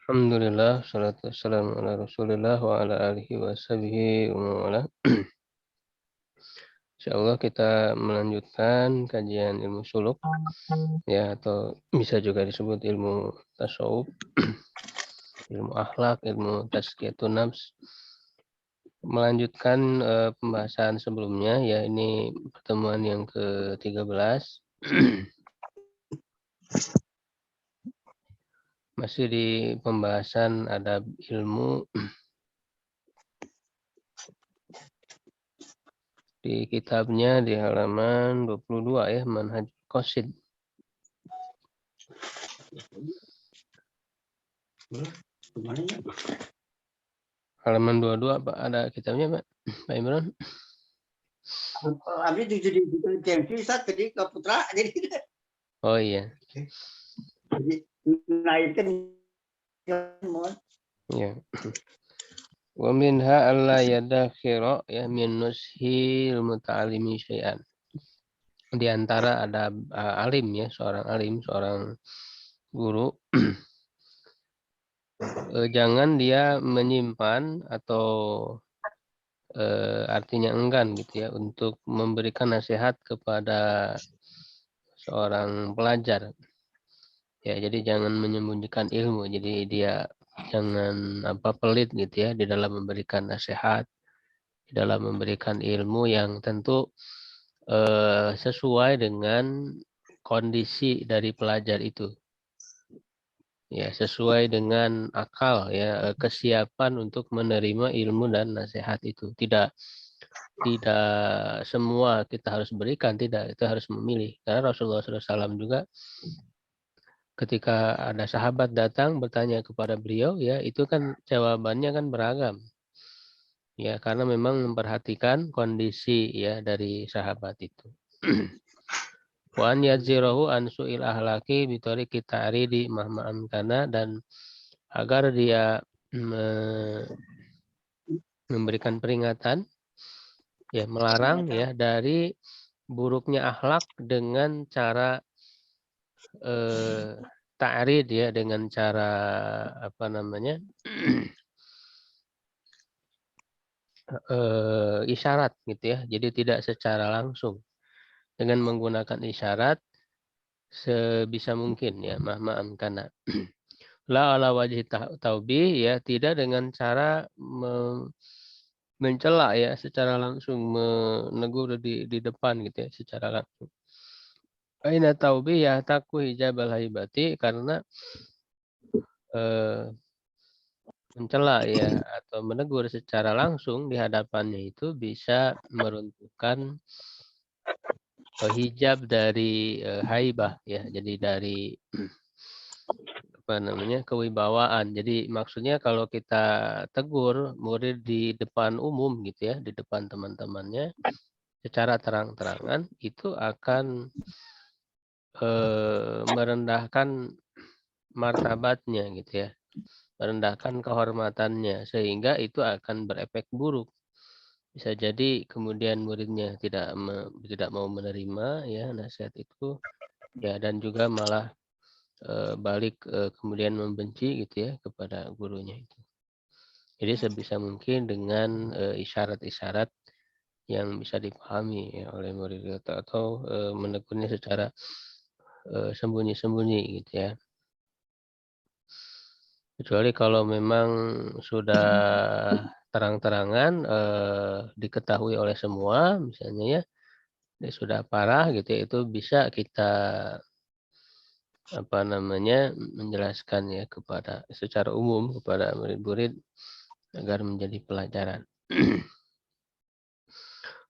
Alhamdulillah, salatu wassalamu ala Rasulillah wa ala alihi wa sahbihi wa mawala. Insyaallah kita melanjutkan kajian ilmu suluk ya atau bisa juga disebut ilmu tasawuf, ilmu akhlak, ilmu tazkiyatun nafs. Melanjutkan pembahasan sebelumnya ya ini pertemuan yang ke-13. Masih di pembahasan adab ilmu di kitabnya di halaman 22 ya, Manhaj Qasid. Halaman 22 Pak, ada kitabnya Pak? Pak Imran? Abi jadi tempi saat tadi ke Putra jadi Oh iya. naikkan Ya. Wa minha alla yadakhira ya min nushil muta'alimi syai'an. Di antara ada alim ya, seorang guru jangan dia menyimpan atau artinya enggan gitu ya untuk memberikan nasihat kepada seorang pelajar. Ya, jadi jangan menyembunyikan ilmu. Jadi dia jangan pelit gitu ya di dalam memberikan nasihat, di dalam memberikan ilmu yang tentu sesuai dengan kondisi dari pelajar itu. Ya, sesuai dengan akal ya, kesiapan untuk menerima ilmu dan nasihat itu. Tidak semua kita harus berikan, tidak, itu harus memilih. Karena Rasulullah SAW juga ketika ada sahabat datang bertanya kepada beliau, ya itu kan jawabannya kan beragam. Ya, karena memang memperhatikan kondisi ya dari sahabat itu. Wa an yadzirahu an su'il ahlaki bitori kita di mahma amkana, dan agar dia memberikan peringatan ya, melarang ya dari buruknya akhlak dengan cara ta'rid ya, dengan cara apa namanya isyarat gitu ya. Jadi tidak secara langsung, dengan menggunakan isyarat sebisa mungkin ya, mahma amkana. La ala wajhi taubih ya, tidak dengan cara mencela ya secara langsung, menegur di depan gitu ya secara langsung. Aina taubih ya taku hijab al haibati, karena mencela ya atau menegur secara langsung di hadapannya itu bisa meruntuhkan hijab dari haibah ya, jadi dari apa namanya kewibawaan. Jadi maksudnya kalau kita tegur murid di depan umum gitu ya, di depan teman-temannya secara terang-terangan, itu akan merendahkan martabatnya gitu ya, merendahkan kehormatannya, sehingga itu akan berefek buruk. Bisa jadi kemudian muridnya tidak mau menerima ya nasihat itu ya, dan juga malah balik kemudian membenci gitu ya kepada gurunya itu. Jadi sebisa mungkin dengan isyarat-isyarat yang bisa dipahami ya oleh murid itu, atau menegurnya secara sembunyi-sembunyi gitu ya. Kecuali kalau memang sudah terang-terangan diketahui oleh semua misalnya ya, ini sudah parah gitu ya, itu bisa kita apa namanya menjelaskan ya kepada secara umum kepada murid-murid agar menjadi pelajaran.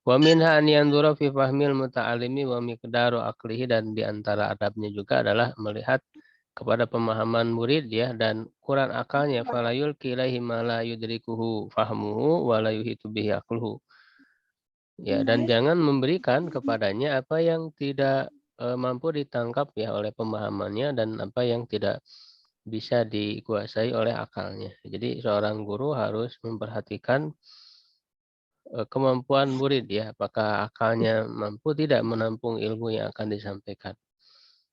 Wa minha an yanzura fi fahmil muta'alimi wa miqdaru aqlihi, dan di antara adabnya juga adalah melihat kepada pemahaman murid ya dan ukuran akalnya, falayul ilaihi ma la yudrikuhu fahmuhu wa la yuhitu bihi aqluhu. Ya, dan jangan memberikan kepadanya apa yang tidak mampu ditangkap ya oleh pemahamannya, dan apa yang tidak bisa dikuasai oleh akalnya. Jadi seorang guru harus memperhatikan kemampuan murid ya, apakah akalnya mampu tidak menampung ilmu yang akan disampaikan.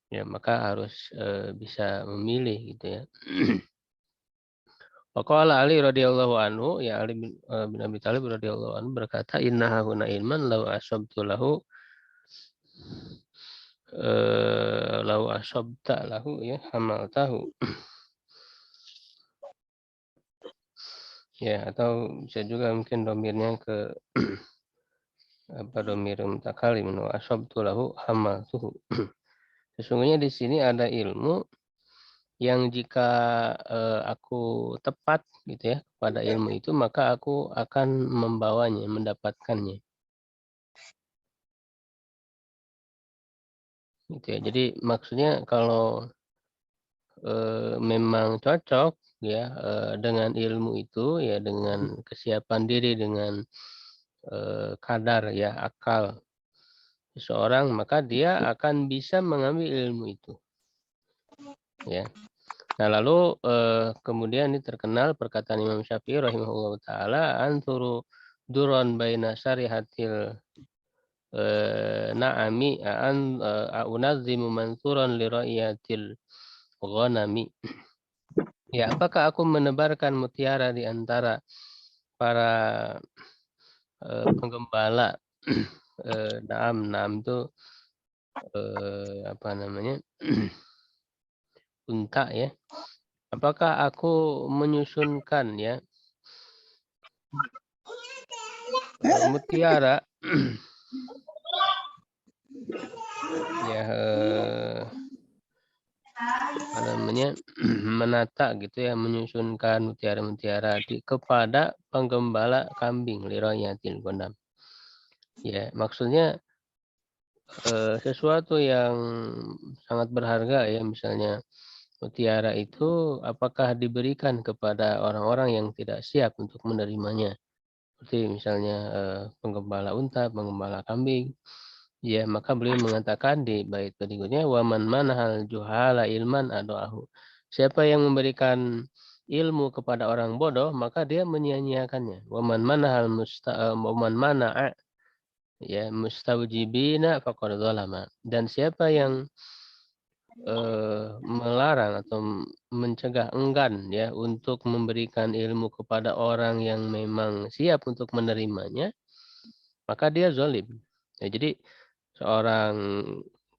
Ya, maka harus bisa memilih gitu ya. Faqala Ali radhiyallahu anhu, ya Ali bin Abi Thalib radhiyallahu anhu berkata, inna huna ilman law asabtu lahu law asabta lahu ya hamaltahu. Ya, atau bisa juga mungkin domirnya ke apa domir mutakalim wa asabtu lahu hamaltuhu. Sesungguhnya di sini ada ilmu yang jika aku tepat gitu ya pada ilmu itu, maka aku akan membawanya, mendapatkannya. Gitu ya. Jadi maksudnya kalau memang cocok ya dengan ilmu itu ya, dengan kesiapan diri, dengan kadar ya akal seseorang, maka dia akan bisa mengambil ilmu itu ya. Nah, lalu kemudian ini terkenal perkataan Imam Syafi'i rahimahullah taala, anturu duron baina syarihatil na'ami an unazimu mansuran li ra'iyatil ghanami. Ya, apakah aku menebarkan mutiara di antara para penggembala naam, naam itu apa namanya? Unta ya. Apakah aku menyusunkan ya mutiara ya apa namanya menata gitu ya, menyusunkan mutiara-mutiara kepada penggembala kambing liroyatil gondam. Ya, maksudnya sesuatu yang sangat berharga ya, misalnya mutiara itu apakah diberikan kepada orang-orang yang tidak siap untuk menerimanya. Seperti misalnya penggembala unta, penggembala kambing. Ya, maka beliau mengatakan di bait berikutnya, waman manahal juhala ilman adoahu. Siapa yang memberikan ilmu kepada orang bodoh, maka dia menyia-nyiakannya. Waman mana'a ya mustawjibina faqad zalama. Dan siapa yang melarang atau mencegah enggan ya untuk memberikan ilmu kepada orang yang memang siap untuk menerimanya, maka dia zalim. Ya, jadi seorang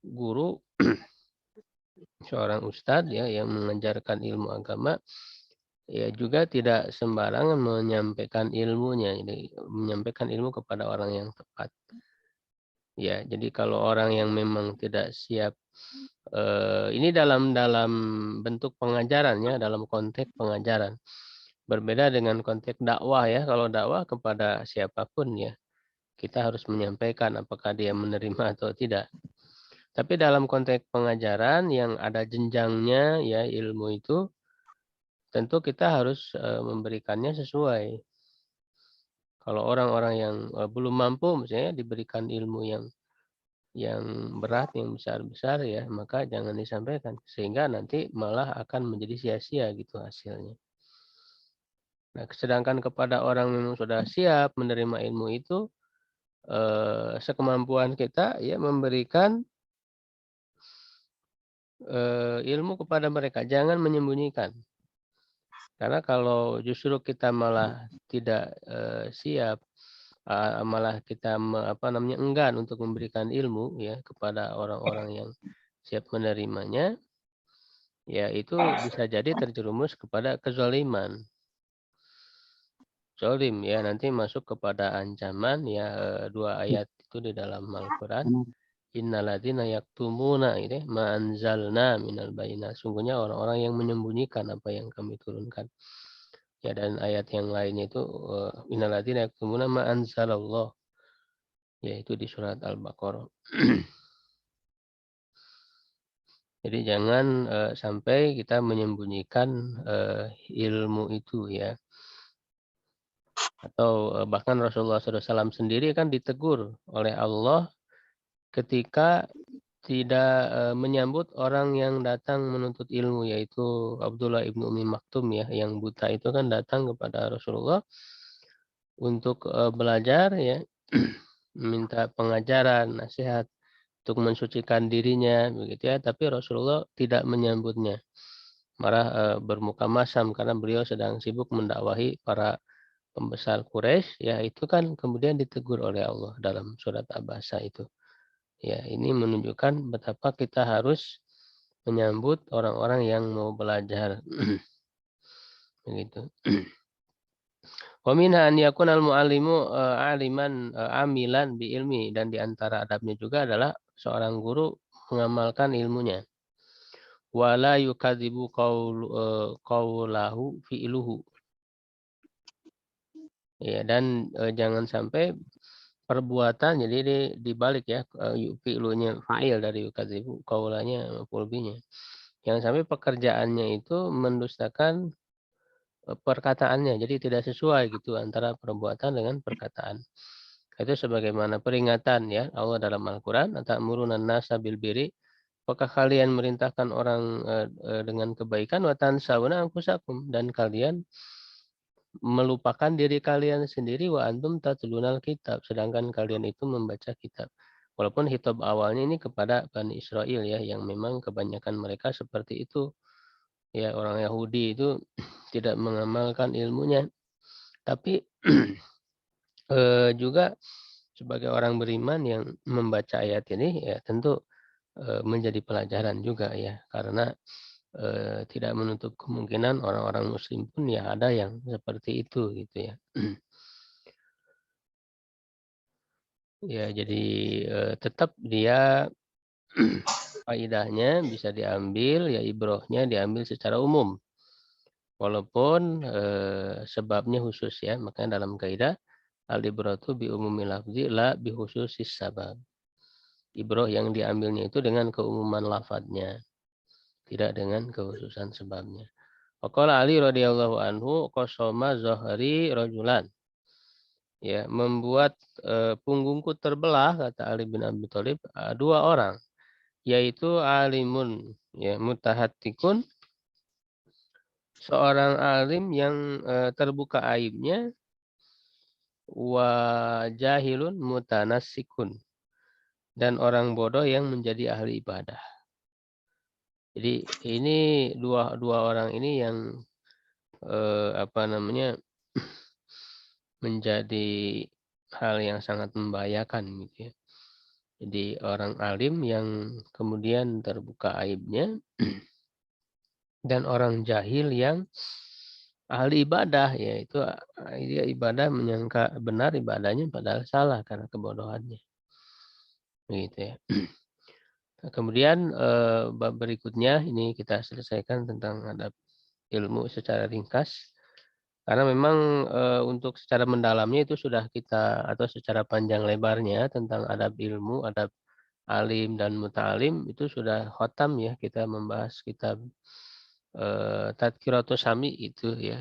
guru, seorang ustadz ya yang mengajarkan ilmu agama ya juga tidak sembarangan menyampaikan ilmunya, jadi menyampaikan ilmu kepada orang yang tepat. Ya, jadi kalau orang yang memang tidak siap, ini dalam dalam bentuk pengajaran ya, dalam konteks pengajaran. Berbeda dengan konteks dakwah ya. Kalau dakwah kepada siapapun ya, kita harus menyampaikan apakah dia menerima atau tidak. Tapi dalam konteks pengajaran yang ada jenjangnya ya ilmu itu, tentu kita harus memberikannya sesuai. Kalau orang-orang yang belum mampu misalnya diberikan ilmu yang berat, yang besar-besar ya, maka jangan disampaikan sehingga nanti malah akan menjadi sia-sia gitu hasilnya. Nah, sedangkan kepada orang yang sudah siap menerima ilmu itu, sekemampuan kita ya memberikan ilmu kepada mereka, jangan menyembunyikan. Karena kalau justru kita malah tidak siap, malah kita enggan untuk memberikan ilmu ya kepada orang-orang yang siap menerimanya, ya itu bisa jadi terjerumus kepada kezaliman. Zolim ya, nanti masuk kepada ancaman ya, dua ayat itu di dalam Al-Quran. Innalladzina yaktumuna ini ma anzalna minal bayyinat. Sungguhnya orang-orang yang menyembunyikan apa yang kami turunkan. Ya, dan ayat yang lainnya itu innalladzina yaktumuna ma anzalallah, yaitu di surat Al-Baqarah. Jadi jangan sampai kita menyembunyikan ilmu itu ya. Atau bahkan Rasulullah SAW sendiri kan ditegur oleh Allah ketika tidak menyambut orang yang datang menuntut ilmu, yaitu Abdullah ibnu Umi Maktum ya, yang buta itu kan datang kepada Rasulullah untuk belajar ya, minta pengajaran, nasihat untuk mensucikan dirinya begitu ya, tapi Rasulullah tidak menyambutnya. marah bermuka masam karena beliau sedang sibuk mendakwahi para pembesar Quraisy, ya itu kan kemudian ditegur oleh Allah dalam surat Abasa itu. Ya, ini menunjukkan betapa kita harus menyambut orang-orang yang mau belajar. Begitu. Wa minha an yakuna al-muallimu aliman amilan bi ilmi, dan di antara adabnya juga adalah seorang guru mengamalkan ilmunya. Wala yukadzibu qaulahu fi'luhu. Ya, dan jangan sampai perbuatan, jadi dibalik ya, fi'lunya fa'il dari yukadzibu, qaulanya maf'ul bihnya. Jangan sampai pekerjaannya itu mendustakan perkataannya, jadi tidak sesuai gitu antara perbuatan dengan perkataan. Itu sebagaimana peringatan ya Allah dalam Al-Qur'an, "Atamuruna an-nasa bil birri?" Apakah kalian merintahkan orang dengan kebaikan, wa tansawna anfusakum, dan kalian melupakan diri kalian sendiri, wa antum tatlunal kitab, sedangkan kalian itu membaca kitab. Walaupun hitab awalnya ini kepada Bani Israel ya, yang memang kebanyakan mereka seperti itu. Ya, orang Yahudi itu tidak mengamalkan ilmunya. Tapi juga sebagai orang beriman yang membaca ayat ini ya tentu menjadi pelajaran juga ya, karena tidak menutup kemungkinan orang-orang muslim pun ya ada yang seperti itu gitu ya. Ya, jadi tetap dia faidahnya bisa diambil ya, ibrohnya diambil secara umum. Walaupun sebabnya khusus ya, makanya dalam kaidah al-ibratu bi umumil lafzi la bi khususis sabab. Ibroh yang diambilnya itu dengan keumuman lafadznya, tidak dengan kekhususan sebabnya. Waqala Ali radhiyallahu anhu qasama zahri rajulan. Ya, membuat punggungku terbelah, kata Ali bin Abi Thalib, dua orang, yaitu alimun ya mutahattikun, seorang alim yang terbuka aibnya, wa jahilun mutanassikun, dan orang bodoh yang menjadi ahli ibadah. Jadi ini dua orang ini yang apa namanya menjadi hal yang sangat membahayakan gitu ya. Jadi orang alim yang kemudian terbuka aibnya, dan orang jahil yang ahli ibadah, yaitu dia ibadah menyangka benar ibadahnya padahal salah karena kebodohannya. Begitu ya. Nah, kemudian bab berikutnya ini kita selesaikan tentang adab ilmu secara ringkas. Karena memang untuk secara mendalamnya itu sudah kita, atau secara panjang lebarnya tentang adab ilmu, adab alim dan muta'alim itu sudah khotam ya, kita membahas kitab Tadkiratus Sami itu ya.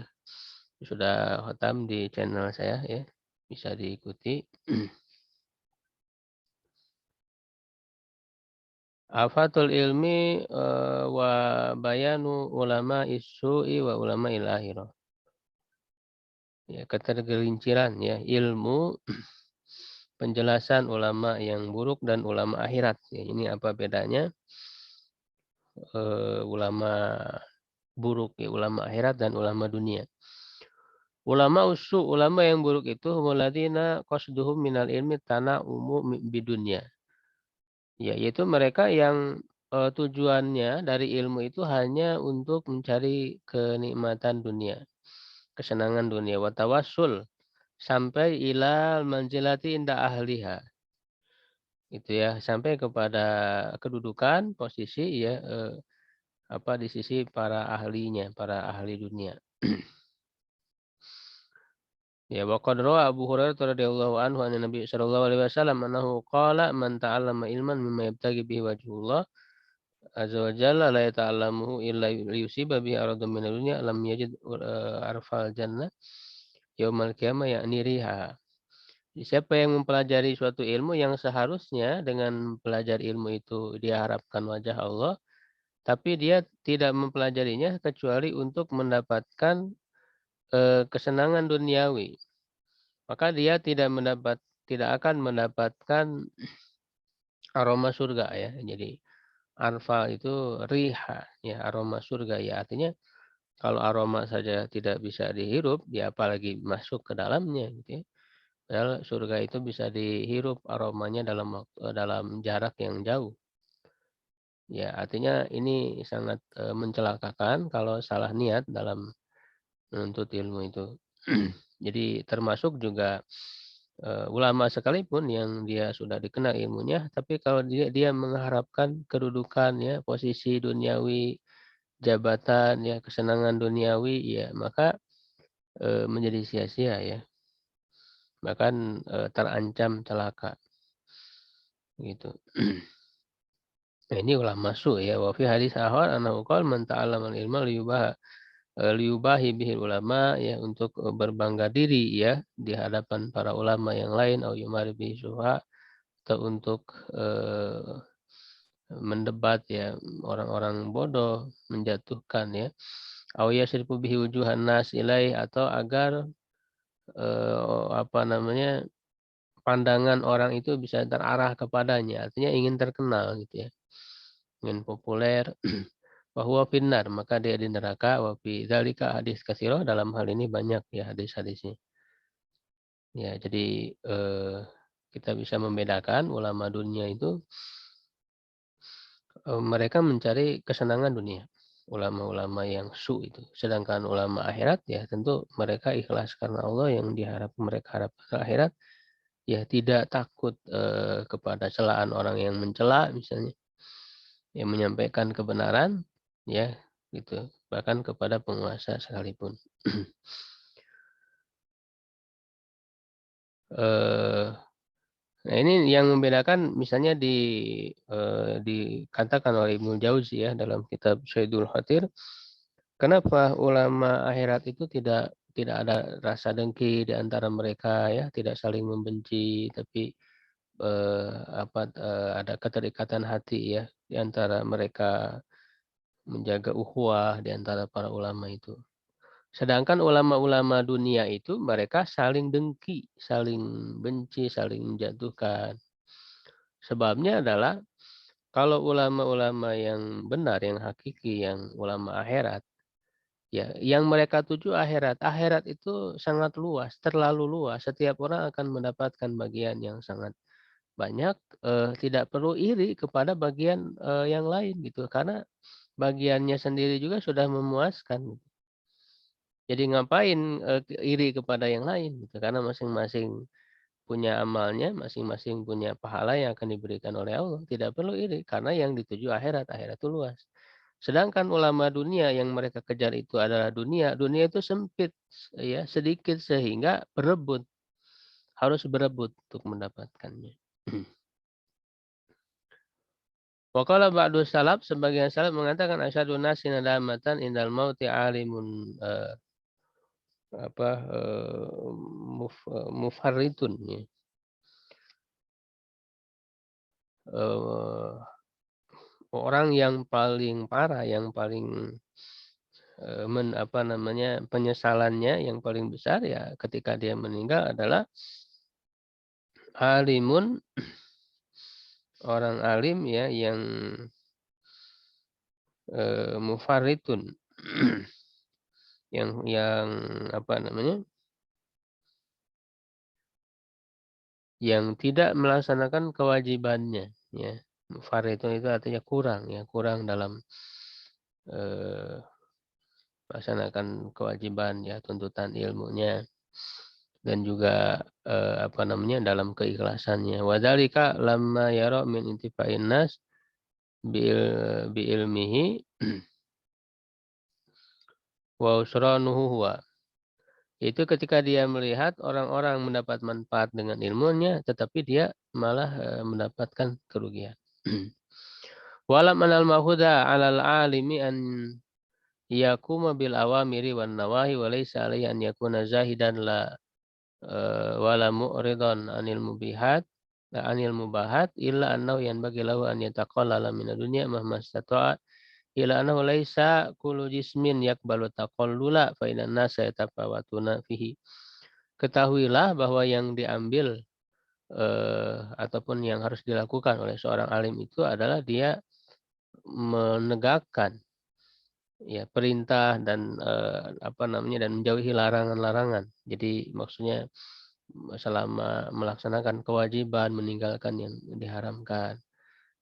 Sudah khotam di channel saya ya. Bisa diikuti. Afatul ilmi wa bayanu ulama isu'i wa ulama ilahirah. Ya, ketergelinciran ya ilmu, penjelasan ulama yang buruk dan ulama akhirat. Ya, ini apa bedanya ulama buruk ya, ulama akhirat dan ulama dunia. Ulama ulama yang buruk itu waladina qasduhum minal ilmi tana'umu bidunya. Ya, yaitu mereka yang tujuannya dari ilmu itu hanya untuk mencari kenikmatan dunia, kesenangan dunia, watawassul sampai ilal manzilati inda ahliha. Itu ya, sampai kepada kedudukan, posisi ya apa di sisi para ahlinya, para ahli dunia. Ya, wa qad rawa Abu Hurairah radhiyallahu anhu an Nabi sallallahu alaihi wasallam annahu qala man ta'allama ilman mimma yabtaghi bihi wajhullah azza wa jalla la yata'allamuhu illa liyusiba bihi aradan min dunya lam yajid arfal jannah yaumal qiyamah ya'ni riha. Siapa yang mempelajari suatu ilmu yang seharusnya dengan belajar ilmu itu dia harapkan wajah Allah, tapi dia tidak mempelajarinya kecuali untuk mendapatkan kesenangan duniawi, maka dia tidak akan mendapatkan aroma surga ya. Jadi Arfa itu riha, ya aroma surga ya. Artinya kalau aroma saja tidak bisa dihirup, ya apalagi masuk ke dalamnya gitu ya. Padahal surga itu bisa dihirup aromanya dalam jarak yang jauh. Ya, artinya ini sangat mencelakakan kalau salah niat dalam menuntut ilmu itu. Jadi termasuk juga ulama sekalipun yang dia sudah dikenal ilmunya, tapi kalau dia mengharapkan kedudukan ya, posisi duniawi, jabatan ya, kesenangan duniawi ya, maka menjadi sia-sia ya. Bahkan terancam celaka gitu. Nah, ini ulama su ya, wa fi hadis ahwal annahu qala man ta'allama al-ilma liyubahi bihil ulama ya, untuk berbangga diri ya di hadapan para ulama yang lain, au yumari bihi syuha, atau untuk mendebat ya orang-orang bodoh, menjatuhkan ya, au yasrifu bihi wujuhan nas ilai, atau agar apa namanya, pandangan orang itu bisa terarah kepadanya, artinya ingin terkenal gitu ya, ingin populer. Bahwa finnar, maka dia di neraka. Wa fi dzalika hadis katsira, dalam hal ini banyak ya hadis-hadisnya. Ya, jadi kita bisa membedakan ulama dunia itu mereka mencari kesenangan dunia. Ulama-ulama yang su itu. Sedangkan ulama akhirat ya tentu mereka ikhlas karena Allah, yang mereka harapkan akhirat ya, tidak takut kepada celaan orang yang mencela misalnya, yang menyampaikan kebenaran ya gitu, bahkan kepada penguasa sekalipun. eh Nah, ini yang membedakan misalnya dikatakan oleh Ibnu Jauzi ya dalam kitab Syaidul Khatir, kenapa ulama akhirat itu tidak ada rasa dengki di antara mereka ya, tidak saling membenci, tapi ada keterikatan hati ya di antara mereka, menjaga ukhuwah di antara para ulama itu. Sedangkan ulama-ulama dunia itu mereka saling dengki, saling benci, saling menjatuhkan. Sebabnya adalah kalau ulama-ulama yang benar, yang hakiki, yang ulama akhirat, ya, yang mereka tuju akhirat. Akhirat itu sangat luas, terlalu luas. Setiap orang akan mendapatkan bagian yang sangat banyak. Tidak perlu iri kepada bagian yang lain gitu, karena bagiannya sendiri juga sudah memuaskan. Jadi ngapain iri kepada yang lain gitu, karena masing-masing punya amalnya, masing-masing punya pahala yang akan diberikan oleh Allah. Tidak perlu iri karena yang dituju akhirat, akhirat itu luas. Sedangkan ulama dunia yang mereka kejar itu adalah dunia. Dunia itu sempit ya, sedikit, sehingga harus berebut untuk mendapatkannya. Waqala ba'du salaf, sebagian salaf mengatakan asyadun nasi nadamatan indal mauti alimun apa mufarritun ya. Eh, Orang yang paling parah, yang paling penyesalannya yang paling besar ya ketika dia meninggal adalah alimun, orang alim ya yang mufarritun, yang apa namanya, yang tidak melaksanakan kewajibannya ya. Mufarritun itu artinya kurang ya, kurang dalam eh, melaksanakan kewajiban ya, tuntutan ilmunya, dan juga dalam keikhlasannya. Wadzalika lamma yara min intifa'in nas bi ilmihi wa usranuhu huwa. Itu ketika dia melihat orang-orang mendapat manfaat dengan ilmunya, tetapi dia malah mendapatkan kerugian. Walam anal mahuda 'alal 'alimi an yakuma bil awamiri wan nawahi wa laysa alayhi an yakuna zahidan wala mu'ridan anil mubahat illa annahu yanbaghi lahu an yataqallala min ad-dunya mahma istata'a ila annahu laisa kullu jismin yaqbalu taqallula fa inna an-nasa yatafawatuna fihi. Ketahuilah bahwa yang diambil ataupun yang harus dilakukan oleh seorang alim itu adalah dia menegakkan ya perintah dan dan menjauhi larangan-larangan. Jadi maksudnya selama melaksanakan kewajiban, meninggalkan yang diharamkan,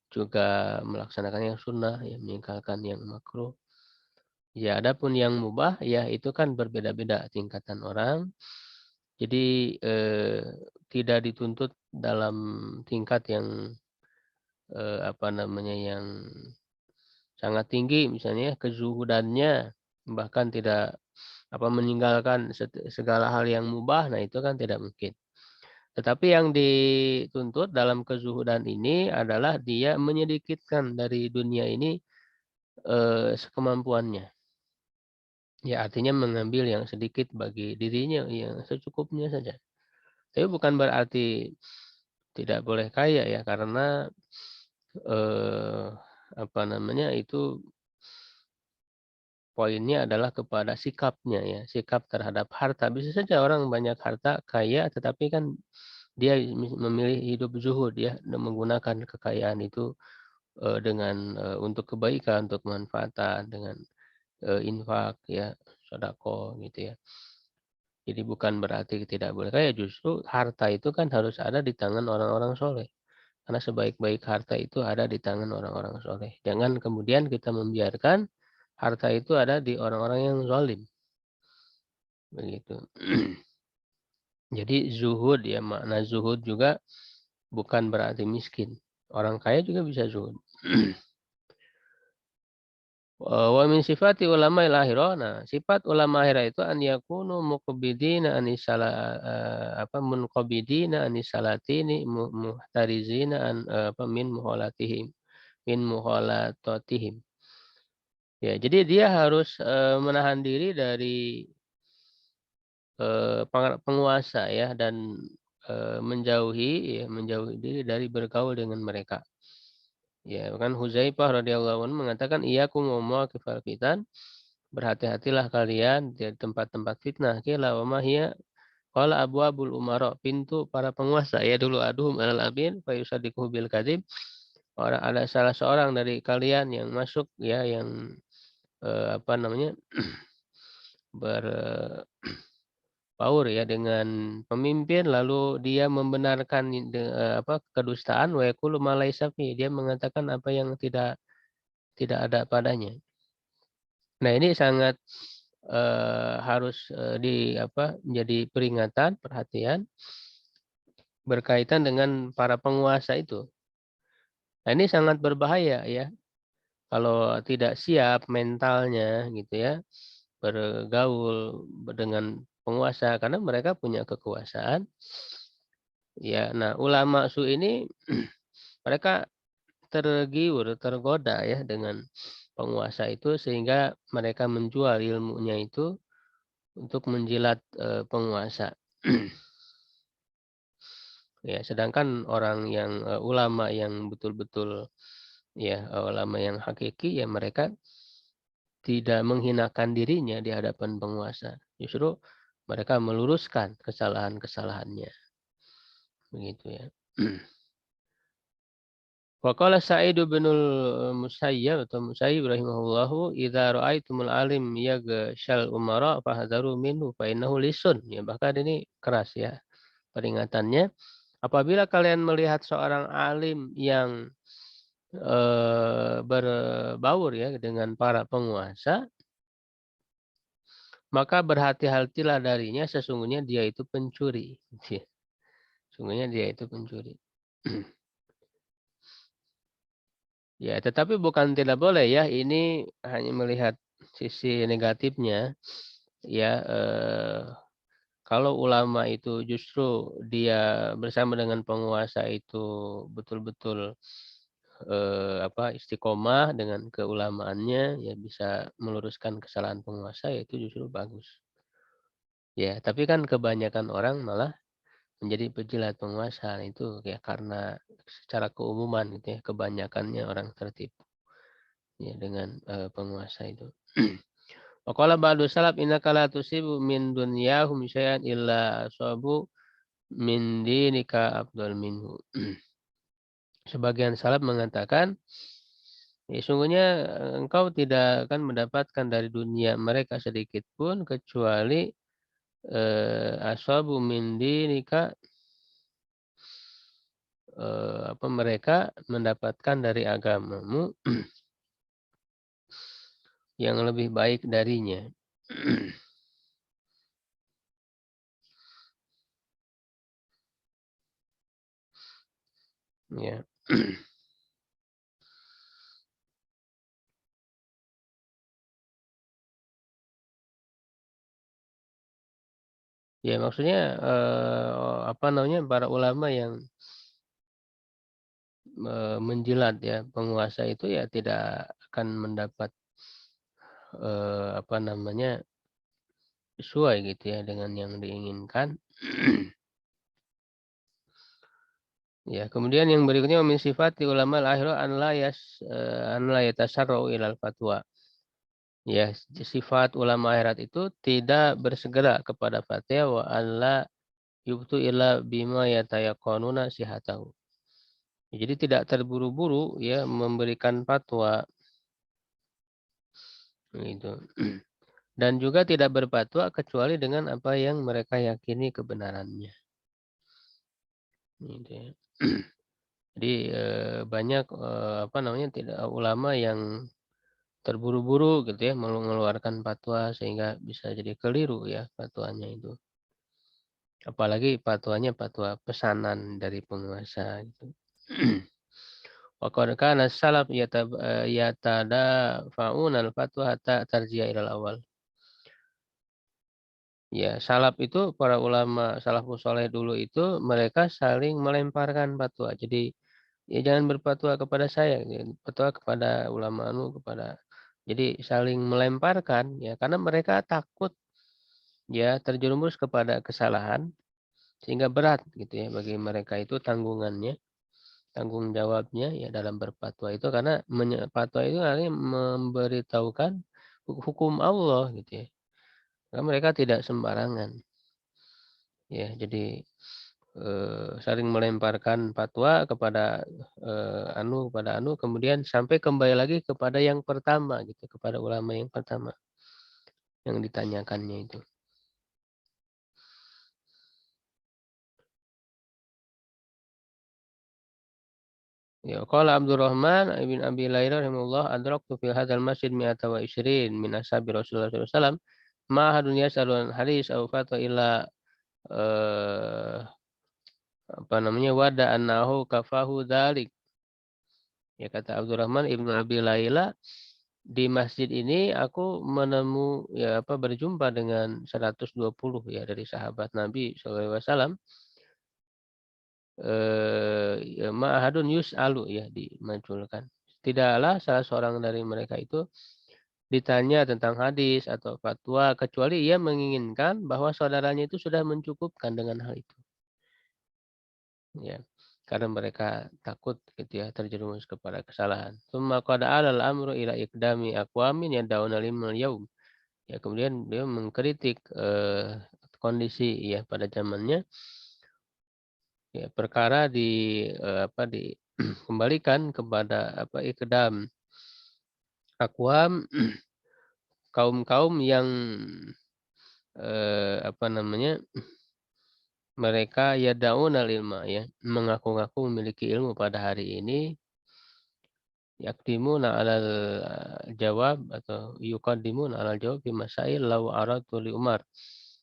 juga melaksanakan yang sunnah, ya meninggalkan yang makruh. Ya, adapun yang mubah, ya itu kan berbeda-beda tingkatan orang. Jadi tidak dituntut dalam tingkat yang yang sangat tinggi, misalnya kezuhudannya, bahkan tidak meninggalkan segala hal yang mubah. Nah itu kan tidak mungkin. Tetapi yang dituntut dalam kezuhudan ini adalah dia menyedikitkan dari dunia ini sekemampuannya. Ya artinya mengambil yang sedikit bagi dirinya, yang secukupnya saja. Tapi bukan berarti tidak boleh kaya ya, karena eh, itu poinnya adalah kepada sikapnya ya, sikap terhadap harta. Bisa saja orang banyak harta, kaya, tetapi kan dia memilih hidup zuhud ya, dan menggunakan kekayaan itu dengan untuk kebaikan, untuk manfaatan, dengan infak ya, sedekah gitu ya. Jadi bukan berarti tidak boleh kaya, justru harta itu kan harus ada di tangan orang-orang soleh. Karena sebaik-baik harta itu ada di tangan orang-orang soleh. Jangan kemudian kita membiarkan harta itu ada di orang-orang yang zalim. Begitu. Jadi zuhud ya, makna zuhud juga bukan berarti miskin. Orang kaya juga bisa zuhud. Wa min sifati ulama akhirah. Nah, sifat ulama akhirah itu an yakunu muqbidina anisala munqabidina anisalatini muhtarizina min muhalatatihim. Ya, jadi dia harus menahan diri dari penguasa ya, dan menjauhi diri dari bergaul dengan mereka. Ya, kan Huzaifah radhiyallahu anhu mengatakan iyyakum wa mawaqifal fitan, berhati-hatilah kalian di tempat-tempat fitnah. Qila wa ma hiya? Qala abwabul umara, pintu para penguasa. Ya dulu aduhum alal amin fa yusaddiquhu bil kadzib. Orang ada salah seorang dari kalian yang masuk ya, yang berbaur ya dengan pemimpin, lalu dia membenarkan kedustaan, wa yaqulu ma laysa fi, dia mengatakan apa yang tidak ada padanya. Nah, ini sangat harus menjadi peringatan, perhatian berkaitan dengan para penguasa itu. Nah, ini sangat berbahaya ya kalau tidak siap mentalnya gitu ya, bergaul dengan penguasa, karena mereka punya kekuasaan. Ya, nah ulama su ini mereka tergiur, tergoda ya dengan penguasa itu, sehingga mereka menjual ilmunya itu untuk menjilat penguasa. Ya, sedangkan orang yang ulama yang betul-betul ya, ulama yang hakiki ya, mereka tidak menghinakan dirinya di hadapan penguasa. Justru mereka meluruskan kesalahan-kesalahannya. Begitu ya. Wa qala Sa'id bin Musayyab atau Musayyib rahimahullahu, "Idza ra'aitumul alim yaghshal umara fahadharu minhu fa innahu lisun." Ya, bahkan ini keras ya peringatannya. Apabila kalian melihat seorang alim yang berbaur ya dengan para penguasa, maka berhati-hatilah darinya, sesungguhnya dia itu pencuri. Sesungguhnya dia itu pencuri. Ya, tetapi bukan tidak boleh ya, ini hanya melihat sisi negatifnya. Ya, kalau ulama itu justru dia bersama dengan penguasa itu betul-betul istiqomah dengan keulamaannya, ya bisa meluruskan kesalahan penguasa, ya itu justru bagus. Ya, tapi kan kebanyakan orang malah menjadi pejilat penguasa. Nah, itu ya karena secara keumuman gitu ya, kebanyakannya orang tertipu ya dengan penguasa itu. Waqala ba'du salaf innaka la tusibu min dunyahum syai'an illa asabu min dinika afdal minhu. Sebagian salaf mengatakan Ya, sungguhnya engkau tidak akan mendapatkan dari dunia mereka sedikit pun kecuali asabu min dinika, apa mereka mendapatkan dari agamamu yang lebih baik darinya. Ya. Ya maksudnya apa namanya para ulama yang menjilat ya penguasa itu ya tidak akan mendapat apa namanya sesuai gitu ya dengan yang diinginkan. Ya, kemudian yang berikutnya min sifati ulama al-akhirah an la yatasarrau ilal fatwa. Ya, sifat ulama akhirat itu tidak bersegera kepada fatwa wa alla yubtu illa bima yatayaqanuna sihatahu. Jadi tidak terburu-buru ya memberikan fatwa gitu. Dan juga tidak berfatwa kecuali dengan apa yang mereka yakini kebenarannya. Gitu ya. Jadi banyak apa namanya tidak ulama yang terburu-buru gitu ya mengeluarkan fatwa sehingga bisa jadi keliru ya fatwanya itu. Apalagi fatwanya fatwa pesanan dari penguasa gitu. Wa qad kana salaf yatadafa'una al-fatwa hatta tarji'a ilal awal. Ya, salaf itu para ulama salafus saleh dulu itu mereka saling melemparkan fatwa. Jadi ya jangan berfatwa kepada saya, ya, fatwa kepada ulama anu kepada jadi saling melemparkan ya karena mereka takut ya terjerumus kepada kesalahan sehingga berat gitu ya bagi mereka itu tanggungannya, tanggung jawabnya ya dalam berfatwa itu karena fatwa itu artinya memberitahukan hukum Allah gitu ya. Karena mereka tidak sembarangan. Ya, jadi saling melemparkan fatwa kepada kepada kemudian sampai kembali lagi kepada yang pertama gitu, kepada ulama yang pertama yang ditanyakannya itu. Ya, qala Abdurrahman ibn Abi Laila rahimahullah adraktu fi hadzal masjid mi'ata wa isrin min ashabi Rasulullah sallallahu alaihi wasallam ma ahadun yas'alu an hadis aw fatwa illa apa namanya wada annahu kafahu dzalik. Ya kata Abdurrahman ibnu Abi Laila di masjid ini aku ya apa berjumpa dengan 120 ya dari sahabat Nabi sallallahu alaihi wasallam ya ma'ahadun yus'alu ya dimajulkan. Tidaklah salah seorang dari mereka itu ditanya tentang hadis atau fatwa kecuali ia menginginkan bahwa saudaranya itu sudah mencukupkan dengan hal itu. Ya. Karena mereka takut gitu ya terjerumus kepada kesalahan. Tsumma qad 'alal amru ila iqdami aqwamin yad'una limal yaum. Ya kemudian beliau mengkritik kondisi ya pada zamannya ya perkara apa dikembalikan kepada apa iqdam aqwam kaum-kaum yang apa namanya mereka yad'unal ilma ya mengaku-ngaku memiliki ilmu pada hari ini yakdimuna 'alal jawab atau yuqaddimuna 'alal jawab fi masail law aratu li Umar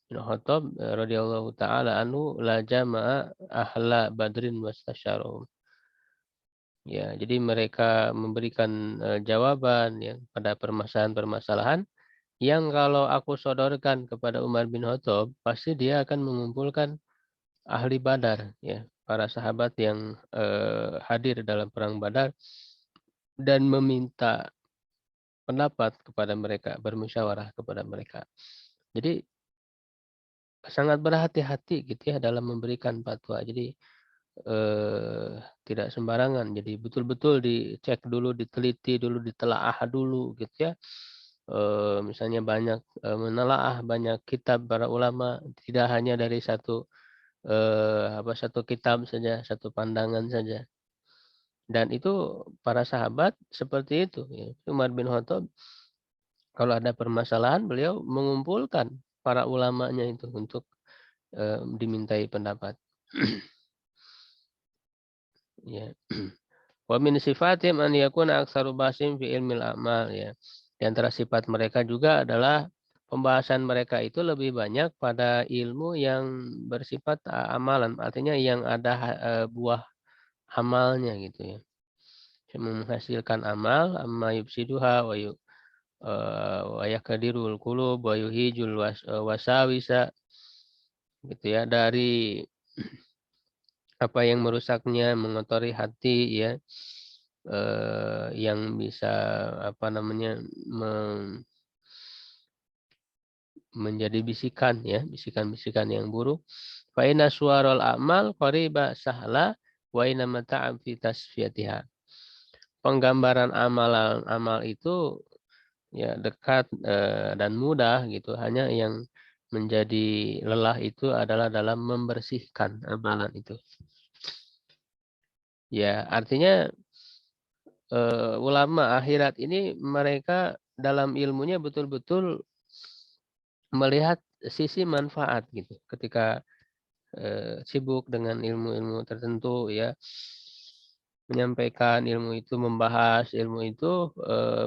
bin Khattab radhiyallahu taala anhu la jama'a ahla badrin wastasyarahum. Ya, jadi mereka memberikan jawaban ya pada permasalahan-permasalahan yang kalau aku sodorkan kepada Umar bin Khattab pasti dia akan mengumpulkan ahli Badar ya, para sahabat yang hadir dalam perang Badar dan meminta pendapat kepada mereka, bermusyawarah kepada mereka. Jadi sangat berhati-hati gitu ya dalam memberikan fatwa. Jadi tidak sembarangan. Jadi betul-betul dicek dulu, diteliti dulu, ditelaah dulu gitu ya. Misalnya banyak menelaah banyak kitab para ulama, tidak hanya dari satu satu kitab saja, satu pandangan saja. Dan itu para sahabat seperti itu ya. Umar bin Khattab kalau ada permasalahan beliau mengumpulkan para ulamanya itu untuk dimintai pendapat. Ya. Wa min sifatihim an yakuna aktsaru bahasim fi ilmil a'mal ya. Di antara sifat mereka juga adalah pembahasan mereka itu lebih banyak pada ilmu yang bersifat amalan, artinya yang ada buah amalnya gitu ya. Yang menghasilkan amal, amma yufsiduha wa yakadirul qulub wa yuhijul wasawisa gitu ya, dari apa yang merusaknya, mengotori hati ya, yang bisa apa namanya menjadi bisikan ya, bisikan-bisikan yang buruk. Fa inna suwarul a'mal qariba sahla wa inna mata'am fi tasfiyatiha. Penggambaran amalan amal itu ya dekat dan mudah gitu. Hanya yang menjadi lelah itu adalah dalam membersihkan amalan itu. Ya, artinya ulama akhirat ini mereka dalam ilmunya betul-betul melihat sisi manfaat gitu. Ketika sibuk dengan ilmu-ilmu tertentu ya, menyampaikan ilmu itu, membahas ilmu itu,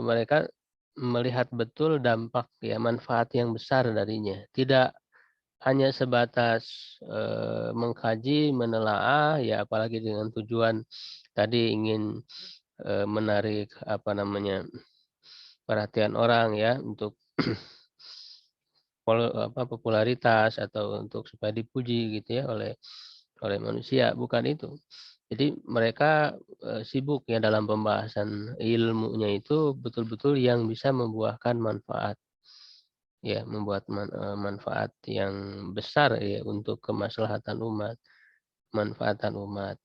mereka melihat betul dampak ya, manfaat yang besar darinya. Tidak hanya sebatas mengkaji, menelaah ya, apalagi dengan tujuan tadi ingin menarik apa namanya perhatian orang ya, untuk popularitas atau untuk supaya dipuji gitu ya oleh manusia, bukan itu. Jadi mereka sibuk ya dalam pembahasan ilmunya itu betul-betul yang bisa membuahkan manfaat ya, membuat manfaat yang besar ya untuk kemaslahatan umat, manfaatan umat.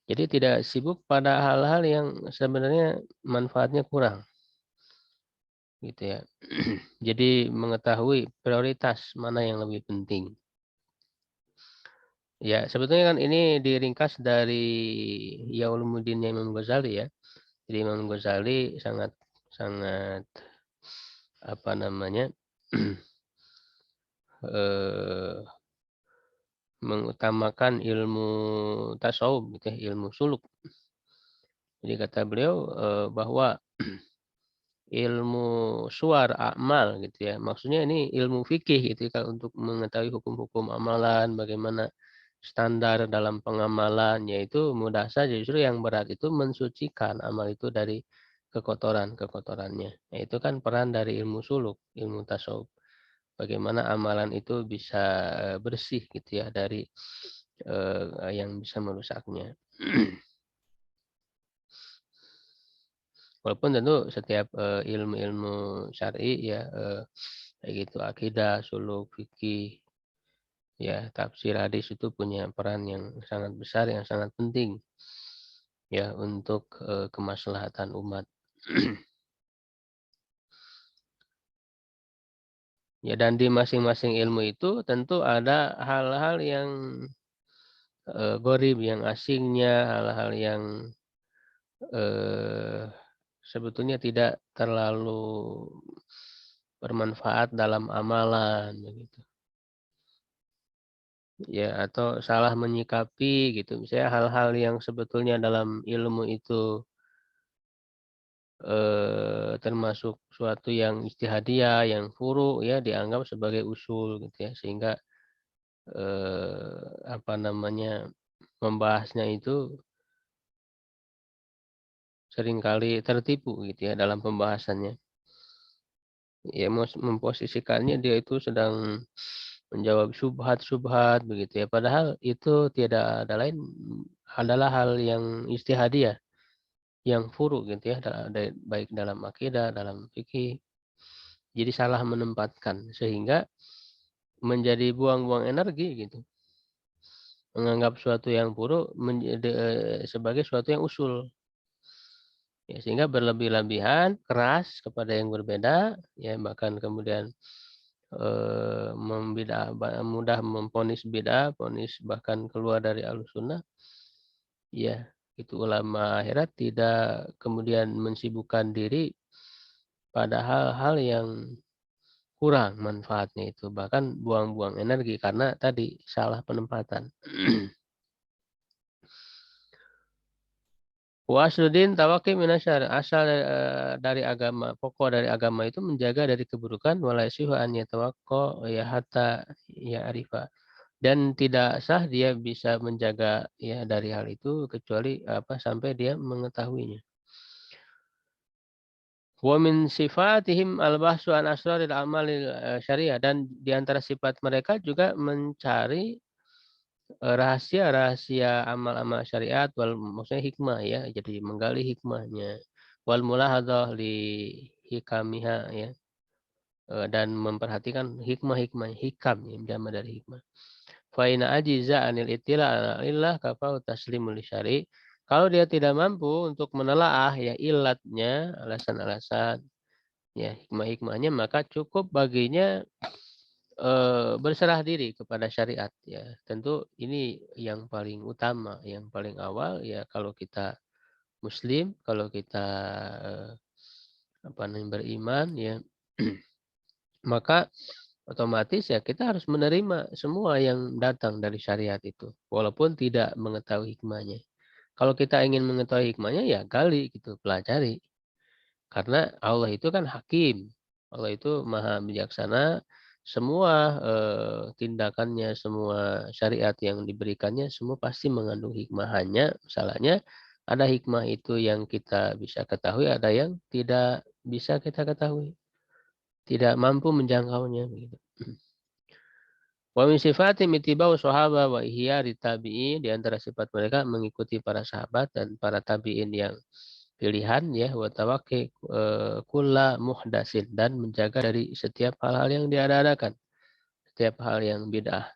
Jadi tidak sibuk pada hal-hal yang sebenarnya manfaatnya kurang gitu ya. Jadi mengetahui prioritas mana yang lebih penting. Ya, sebetulnya kan ini diringkas dari Ihya Ulumuddin Imam Ghazali ya. Jadi Imam Ghazali sangat sangat apa namanya eh, mengutamakan ilmu tasawuf gitu ya, ilmu suluk. Jadi kata beliau bahwa ilmu suar amal gitu ya. Maksudnya ini ilmu fikih gitu ya, kalau untuk mengetahui hukum-hukum amalan, bagaimana standar dalam pengamalan, yaitu mudah saja, justru yang berat itu mensucikan amal itu dari kekotoran-kekotorannya. Nah, itu kan peran dari ilmu suluk, ilmu tasawuf. Bagaimana amalan itu bisa bersih gitu ya dari yang bisa merusaknya. Walaupun tentu setiap ilmu-ilmu syar'i ya kayak gitu, akidah, suluk, fikih, ya tafsir hadis itu punya peran yang sangat besar, yang sangat penting ya untuk kemaslahatan umat. Ya, dan di masing-masing ilmu itu tentu ada hal-hal yang gharib, yang asingnya, hal-hal yang eh, sebetulnya tidak terlalu bermanfaat dalam amalan begitu. Ya, atau salah menyikapi gitu. Misalnya hal-hal yang sebetulnya dalam ilmu itu termasuk suatu yang ijtihadiyah, yang furu ya, dianggap sebagai usul gitu ya. Sehingga apa namanya membahasnya itu seringkali tertipu gitu ya dalam pembahasannya. Ya, memposisikannya dia itu sedang menjawab syubhat-syubhat begitu ya. Padahal itu tidak ada lain adalah hal yang ijtihadiyah, yang furu gitu ya, baik dalam akidah, dalam fikih. Jadi salah menempatkan sehingga menjadi buang-buang energi gitu. Menganggap suatu yang furu menjadi sebagai suatu yang usul. Ya, sehingga berlebih-lebihan, keras kepada yang berbeda, ya bahkan kemudian mudah memponis bid'ah, ponis bahkan keluar dari Ahlussunnah. Ya. itu ulama akhirat tidak kemudian mensibukkan diri pada hal-hal yang kurang manfaatnya itu, bahkan buang-buang energi karena tadi salah penempatan. Wa asludin tawaqi minasyar, asal dari agama, pokok dari agama itu menjaga dari keburukan, wala yasihu an yatawaqqa ya hatta ya arifa. Dan tidak sah dia bisa menjaga ya dari hal itu kecuali sampai dia mengetahuinya. Wa min sifatihim al-bahsu an asraril amalil syariah, dan di antara sifat mereka juga mencari rahasia-rahasia amal-amal syariat, maksudnya hikmah ya, jadi menggali hikmahnya. Wal mulahadzah li hikamiha ya, dan memperhatikan hikmah-hikmah, hikam ya, jama dari hikmah. Fa ina ajiza anil ittila ala illah kafau taslimul syari. Kalau dia tidak mampu untuk menelaah ya ilatnya, alasan-alasan ya hikmah-hikmahnya, maka cukup baginya berserah diri kepada syariat ya. Tentu ini yang paling utama, yang paling awal ya, kalau kita muslim, kalau kita beriman ya, maka otomatis ya kita harus menerima semua yang datang dari syariat itu walaupun tidak mengetahui hikmahnya. Kalau kita ingin mengetahui hikmahnya ya gali gitu, pelajari. Karena Allah itu kan hakim. Allah itu maha bijaksana. Semua tindakannya, semua syariat yang diberikannya, semua pasti mengandung hikmah. Hanya masalahnya ada hikmah itu yang kita bisa ketahui, ada yang tidak bisa kita ketahui. Tidak mampu menjangkaunya. Begitu. Wa min sifatim ittiba'u sahaba wa ihyari tabi'in, di antara sifat mereka mengikuti para sahabat dan para tabi'in yang pilihan ya, wa tawaqqi kulla muhdatsin, dan menjaga dari setiap hal-hal yang diada-adakan, setiap hal yang bid'ah.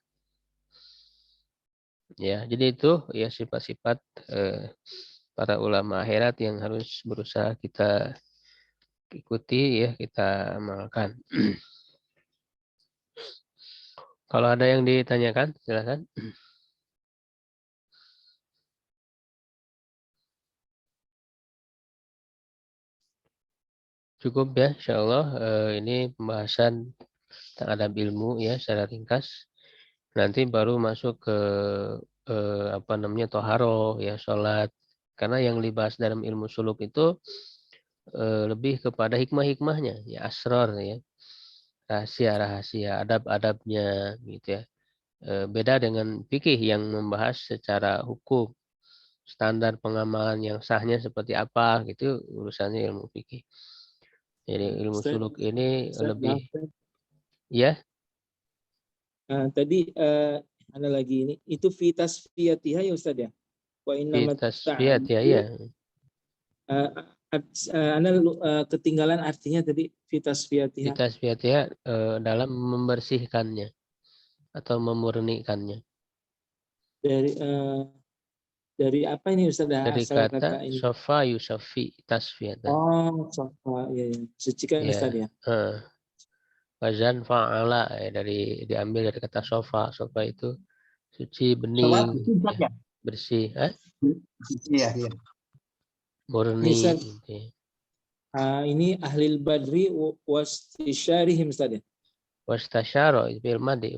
Ya, jadi itu ya sifat-sifat para ulama akhirat yang harus berusaha kita ikuti ya, kita amalkan. Kalau ada yang ditanyakan, silakan. Cukup ya, insyaallah ini pembahasan tentang adab ilmu ya secara ringkas. Nanti baru masuk ke toharoh ya, sholat. Karena yang dibahas dalam ilmu suluk itu lebih kepada hikmah-hikmahnya ya, asrar ya, rahasia-rahasia, adab-adabnya gitu ya. Beda dengan fikih yang membahas secara hukum, standar pengamalan yang sahnya seperti apa gitu, urusannya ilmu fikih. Jadi ilmu Ustaz, suluk ini Ustaz, lebih maaf, ya. tadi ada lagi ini, itu fitas fiyatiha ya Ustaz ya? Wa innamat Tasfiyat ya, ya. Anda ketinggalan artinya tadi fitas fiyatiha. Tasfiyat ya, dalam membersihkannya atau memurnikannya. Dari apa ini Ustaz? Dari Asal kata kata ini. sofa yusafi tasfiyat. Oh, sofa, ya, ya. Sucikan Ya. Ustaz ya. Wazan fa'ala ya, diambil dari kata sofa. Sofa itu suci, Sobat bening, bersih ya, ya. bersih, Iya, iya. murni. Ustaz, Gitu. ini ahlil badri wastisyarihim Ustaz ya. Wastasyara bil madi